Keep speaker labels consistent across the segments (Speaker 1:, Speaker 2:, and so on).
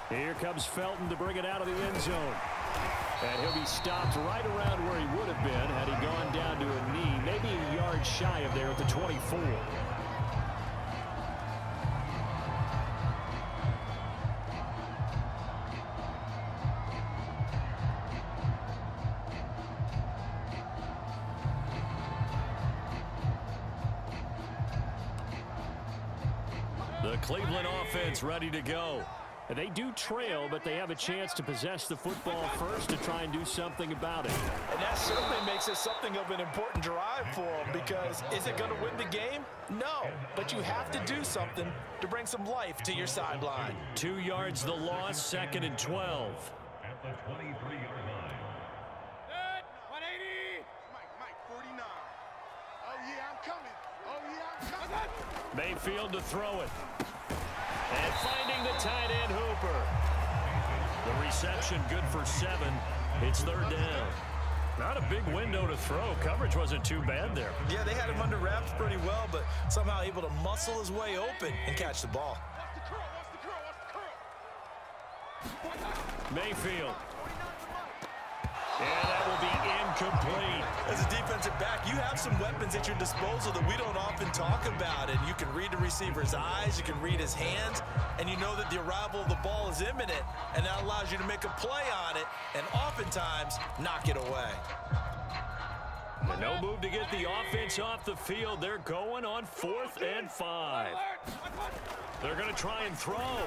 Speaker 1: Here comes Felton to bring it out of the end zone. And he'll be stopped right around where he would have been had he gone down to a knee, maybe a yard shy of there at the 24. The Cleveland offense ready to go. They do trail, but they have a chance to possess the football first to try and do something about it.
Speaker 2: And that certainly makes it something of an important drive for them, because is it going to win the game? No, but you have to do something to bring some life to your sideline.
Speaker 1: 2 yards the loss, 2nd and 12.
Speaker 3: At the 23-yard line.
Speaker 4: 180. Mike, 49. Oh, yeah, I'm coming. Oh, yeah, I'm coming.
Speaker 1: Mayfield to throw it. And finding the tight end, Hooper. The reception good for 7. It's 3rd down. Not a big window to throw. Coverage wasn't too bad there.
Speaker 2: Yeah, they had him under wraps pretty well, but somehow able to muscle his way open and catch the ball.
Speaker 1: Mayfield. And that will be incomplete.
Speaker 2: As a defensive back, you have some weapons at your disposal that we don't often talk about. And you can read the receiver's eyes, you can read his hands, and you know that the arrival of the ball is imminent, and that allows you to make a play on it and oftentimes knock it away.
Speaker 1: No move to get the offense off the field. They're going on 4th and 5. They're going to try and throw.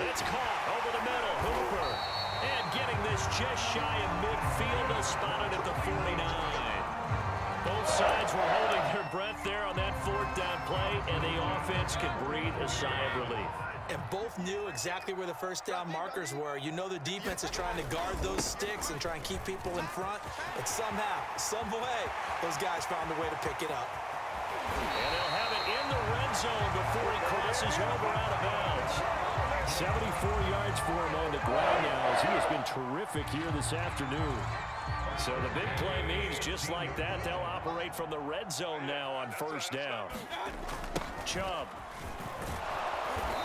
Speaker 1: It's caught over the middle. Hooper. And getting this just shy of midfield, they'll spot it at the 49. Both sides were holding their breath there on that 4th down play, and the offense can breathe a sigh of relief.
Speaker 2: And both knew exactly where the first down markers were. You know the defense is trying to guard those sticks and try and keep people in front, but somehow, some way, those guys found a way to pick it up.
Speaker 1: And they'll have it in the red zone before he crosses over out of bounds. 74 yards for him on the ground now, as he has been terrific here this afternoon. So the big play means just like that, they'll operate from the red zone now on 1st down. Chubb.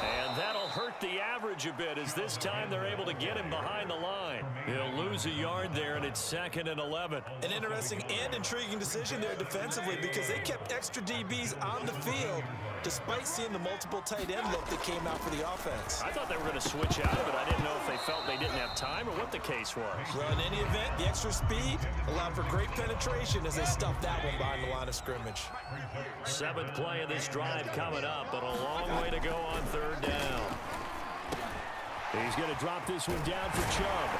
Speaker 1: And that'll hurt the average a bit, as this time they're able to get him behind the line. He'll lose a yard there, and it's 2nd and 11.
Speaker 2: An interesting and intriguing decision there defensively, because they kept extra DBs on the field despite seeing the multiple tight end look that came out for the offense.
Speaker 1: I thought they were going to switch out of it. I didn't know if they felt they didn't have time or what the case was.
Speaker 2: Well, in any event, the extra speed allowed for great penetration as they stuffed that one behind the line of scrimmage.
Speaker 1: 7th play of this drive coming up, but a long way to go on 3rd down. He's going to drop this one down for Chubb.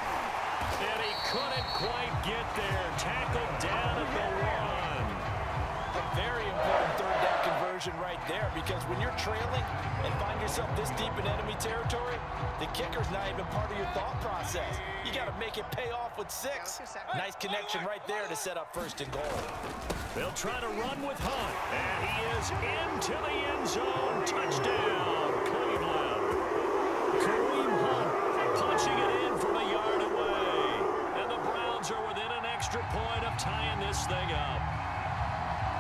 Speaker 1: And he couldn't quite get there. Tackled down at the 1.
Speaker 2: A very important 3rd down conversion right there, because when you're trailing and find yourself this deep in enemy territory, the kicker's not even part of your thought process. You got to make it pay off with 6. Nice connection right there to set up 1st and goal.
Speaker 1: They'll try to run with Hunt, and he is into the end zone. Touchdown, Cleveland. Kareem Hunt punching it in from a yard away. And the Browns are within an extra point of tying this thing up.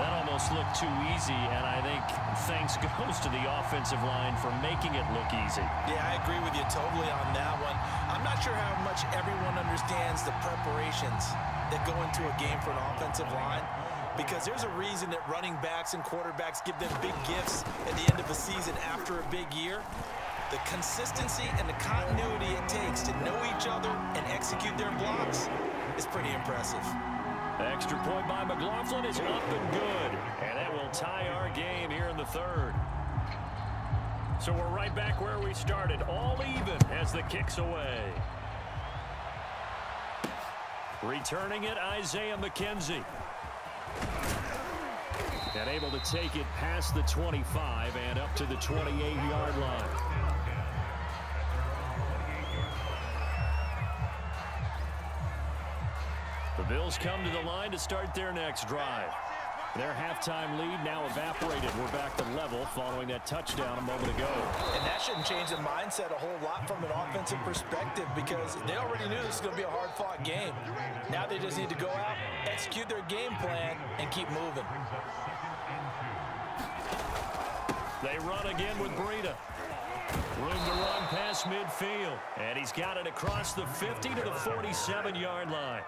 Speaker 1: That almost looked too easy, and I think thanks goes to the offensive line for making it look easy.
Speaker 2: Yeah, I agree with you totally on that one. I'm not sure how much everyone understands the preparations that go into a game for an offensive line, because there's a reason that running backs and quarterbacks give them big gifts at the end of a season after a big year. The consistency and the continuity it takes to know each other and execute their blocks is pretty impressive.
Speaker 1: Extra point by McLaughlin is up and good. And that will tie our game here in the 3rd. So we're right back where we started. All even as the kick's away. Returning it, Isaiah McKenzie. And able to take it past the 25 and up to the 28-yard line. The Bills come to the line to start their next drive. Their halftime lead now evaporated. We're back to level following that touchdown a moment ago.
Speaker 2: And that shouldn't change the mindset a whole lot from an offensive perspective, because they already knew this was going to be a hard-fought game. Now they just need to go out, execute their game plan, and keep moving.
Speaker 1: They run again with Breida. Room to run past across midfield. And he's got it across the 50 to the 47-yard line.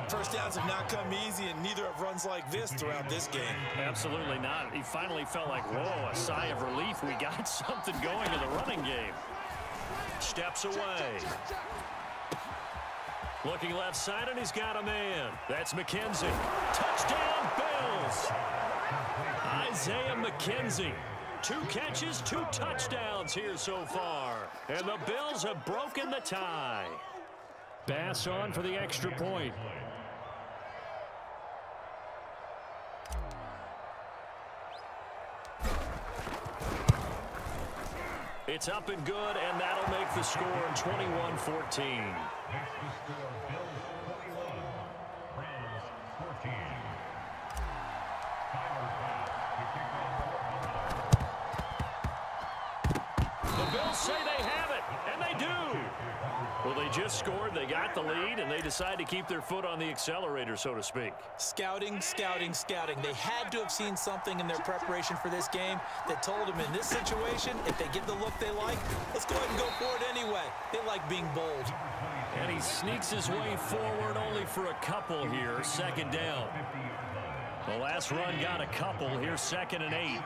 Speaker 2: First downs have not come easy, and neither have runs like this throughout this game.
Speaker 1: Absolutely not. He finally felt like, whoa, a sigh of relief. We got something going in the running game. Steps away. Looking left side, and he's got a man. That's McKenzie. Touchdown, Bills. Isaiah McKenzie. 2 catches, 2 touchdowns here so far. And the Bills have broken the tie. Bass on for the extra point. It's up and good, and that'll make the score 21-14. The Bills say they have it, and they do. Well, they just scored, they got the lead, and they decide to keep their foot on the accelerator, so to speak.
Speaker 2: Scouting, scouting, scouting. They had to have seen something in their preparation for this game that told them in this situation, if they get the look they like, let's go ahead and go for it anyway. They like being bold.
Speaker 1: And he sneaks his way forward only for a couple here, second down. The last run got a couple. Here's 2nd and 8.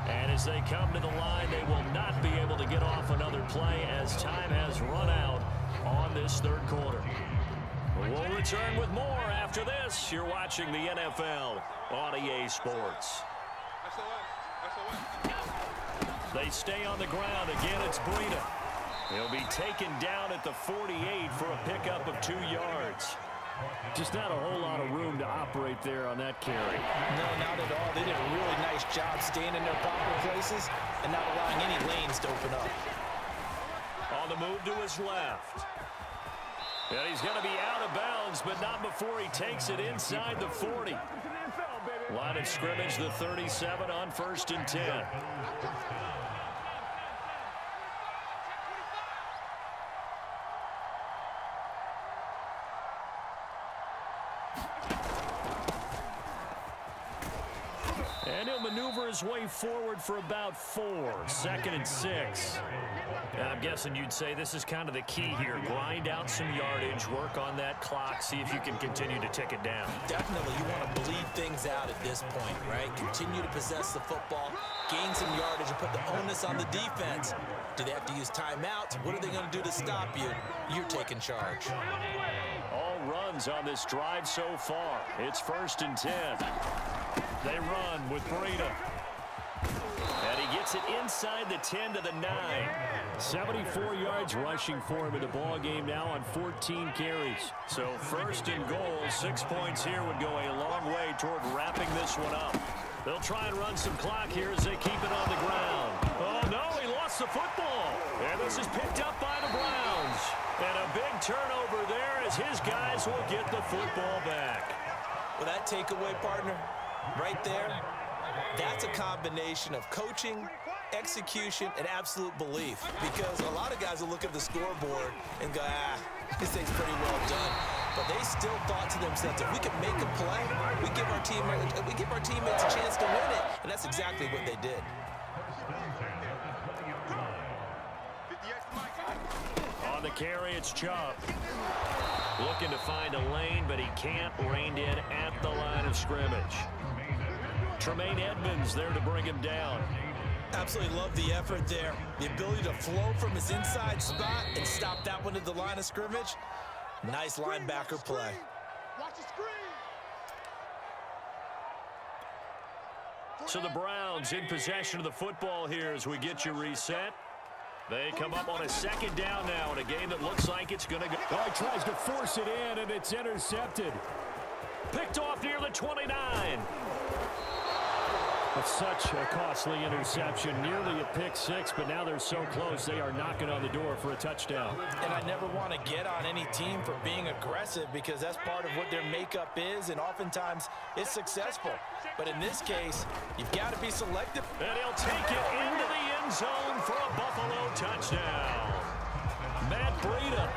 Speaker 1: And as they come to the line, they will not be able to get off another play as time has run out on this third quarter. We'll return with more after this. You're watching the NFL on EA Sports. They stay on the ground. Again, it's Breida. He'll be taken down at the 48 for a pickup of 2 yards. Just not a whole lot of room to operate there on that carry.
Speaker 2: No, not at all. They did a really nice job staying in their proper places and not allowing any lanes to open up.
Speaker 1: On the move to his left. And he's going to be out of bounds, but not before he takes it inside the 40. Line of scrimmage, the 37 on 1st and 10. And he'll maneuver his way forward for about 4. 2nd and 6. And I'm guessing you'd say this is kind of the key here. Grind out some yardage, work on that clock, see if you can continue to tick it down.
Speaker 2: Definitely, you want to bleed things out at this point, right? Continue to possess the football, gain some yardage, and put the onus on the defense. Do they have to use timeouts? What are they going to do to stop you? You're taking charge.
Speaker 1: All runs on this drive so far. It's 1st and 10. They run with Breida. And he gets it inside the 10 to the 9. 74 yards rushing for him in the ball game now on 14 carries. So 1st and goal, 6 points here would go a long way toward wrapping this one up. They'll try and run some clock here as they keep it on the ground. Oh, no, he lost the football. And this is picked up by the Browns. And a big turnover there as his guys will get the football back.
Speaker 2: Well, that takeaway, partner, right there, that's a combination of coaching, execution, and absolute belief. Because a lot of guys will look at the scoreboard and go, this thing's pretty well done. But they still thought to themselves, if we can make a play, we give our teammates a chance to win it. And that's exactly what they did.
Speaker 1: On the carry, it's Chubb. Looking to find a lane, but he can't. Reined in at the line of scrimmage. Tremaine Edmonds there to bring him down.
Speaker 2: Absolutely love the effort there. The ability to flow from his inside spot and stop that one at the line of scrimmage. Nice linebacker play.
Speaker 1: So the Browns in possession of the football here as we get you reset. They come up on a 2nd down now in a game that looks like it's going to go. Oh, he tries to force it in, and it's intercepted. Picked off near the 29. It's such a costly interception, nearly a pick 6, but now they're so close they are knocking on the door for a touchdown.
Speaker 2: And I never want to get on any team for being aggressive because that's part of what their makeup is, and oftentimes it's successful. But in this case, you've got to be selective.
Speaker 1: And he'll take it into the end zone for a Buffalo touchdown. Matt Breida,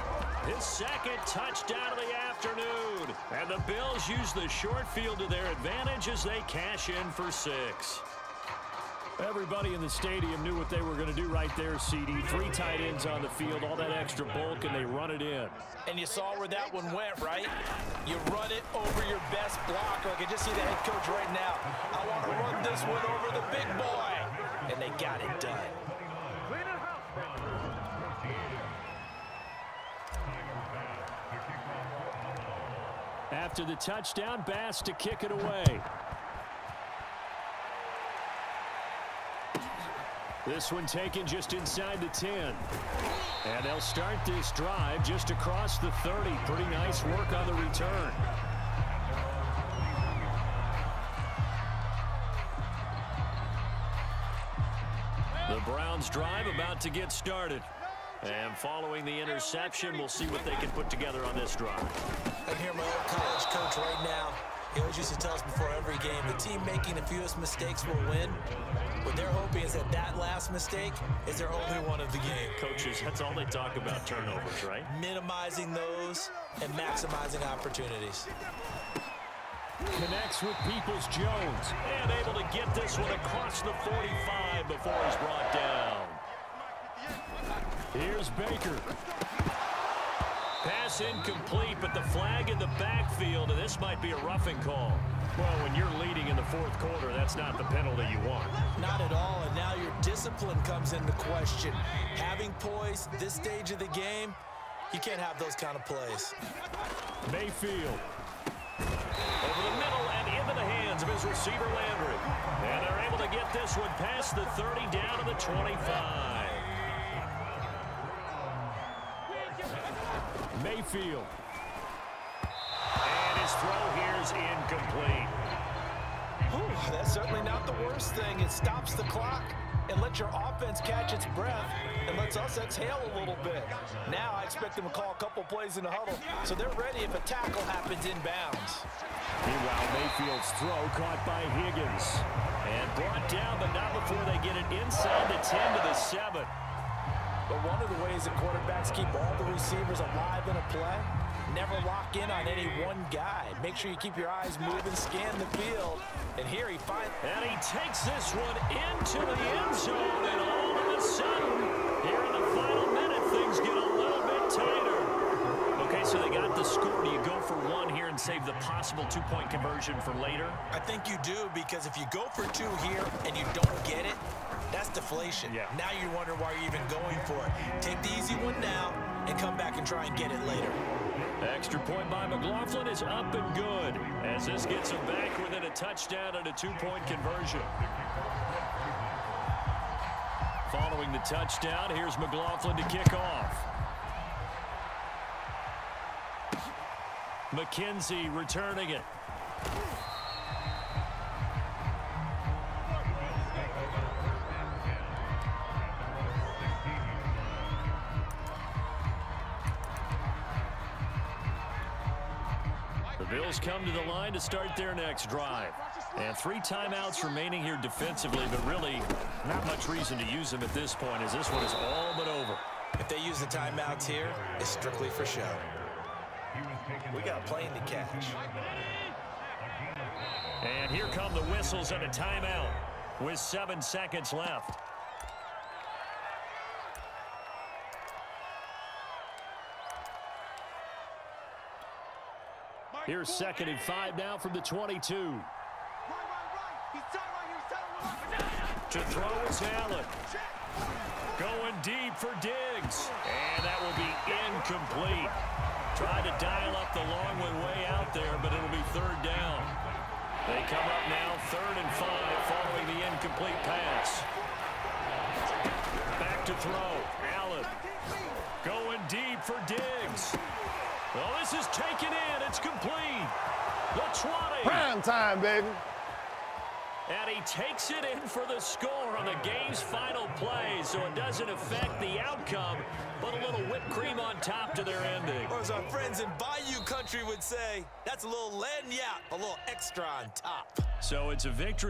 Speaker 1: His second touchdown of the afternoon. And the Bills use the short field to their advantage as they cash in for 6. Everybody in the stadium knew what they were going to do right there, CD. 3 tight ends on the field, all that extra bulk, and they run it in.
Speaker 2: And you saw where that one went, right? You run it over your best blocker. I can just see the head coach right now. I want to run this one over the big boy. And they got it done.
Speaker 1: After the touchdown, Bass to kick it away. This one taken just inside the 10. And they'll start this drive just across the 30. Pretty nice work on the return. The Browns drive about to get started. And following the interception, we'll see what they can put together on this drive.
Speaker 2: I hear my old college coach right now. He always used to tell us before every game, the team making the fewest mistakes will win. What they're hoping is that last mistake is their only one of the game.
Speaker 1: Coaches, that's all they talk about, turnovers, right?
Speaker 2: Minimizing those and maximizing opportunities.
Speaker 1: Connects with Peoples-Jones. And able to get this one across the 45 before he's brought down. Here's Baker. Pass incomplete, but the flag in the backfield, and this might be a roughing call. Well, when you're leading in the 4th quarter, that's not the penalty you want.
Speaker 2: Not at all, and now your discipline comes into question. Having poise this stage of the game, you can't have those kind of plays.
Speaker 1: Mayfield. Over the middle and into the hands of his receiver, Landry. And they're able to get this one past the 30 down to the 25. Mayfield. And his throw here is incomplete.
Speaker 2: Whew, that's certainly not the worst thing. It stops the clock and lets your offense catch its breath and lets us exhale a little bit. Now I expect them to call a couple plays in the huddle so they're ready if a tackle happens inbounds.
Speaker 1: Meanwhile, Mayfield's throw caught by Higgins. And brought down, but not before they get it inside the 10 to the 7.
Speaker 2: But one of the ways that quarterbacks keep all the receivers alive in a play, never lock in on any one guy. Make sure you keep your eyes moving, scan the field. And here he finds...
Speaker 1: And he takes this one into the end zone, and all of a sudden, here in the final minute, things get a little bit tighter. Okay, so they got the score. Do you go for one here and save the possible 2-point conversion for later?
Speaker 2: I think you do, because if you go for 2 here and you don't get it, that's deflation.
Speaker 1: Yeah.
Speaker 2: Now you wonder why you're even going for it. Take the easy one now and come back and try and get it later.
Speaker 1: Extra point by McLaughlin is up and good as this gets him back within a touchdown and a 2-point conversion. Following the touchdown, here's McLaughlin to kick off. McKenzie returning it. The Bills come to the line to start their next drive. And 3 timeouts remaining here defensively, but really not much reason to use them at this point as this one is all but over.
Speaker 2: If they use the timeouts here, it's strictly for show. We got a plane to catch.
Speaker 1: And here come the whistles and a timeout with 7 seconds left. Here's 2nd and 5 now from the 22. To throw is Allen. Going deep for Diggs. And that will be incomplete. Tried to dial up the long one way out there, but it'll be 3rd down. They come up now 3rd and 5 following the incomplete pass. Back to throw. Allen. Going deep for Diggs. Well, this is taken in. It's complete. The 20.
Speaker 5: Prime time, baby.
Speaker 1: And he takes it in for the score on the game's final play, so it doesn't affect the outcome, but a little whipped cream on top to their ending.
Speaker 2: Or as our friends in Bayou Country would say, that's a little lagniappe, a little extra on top.
Speaker 1: So it's a victory.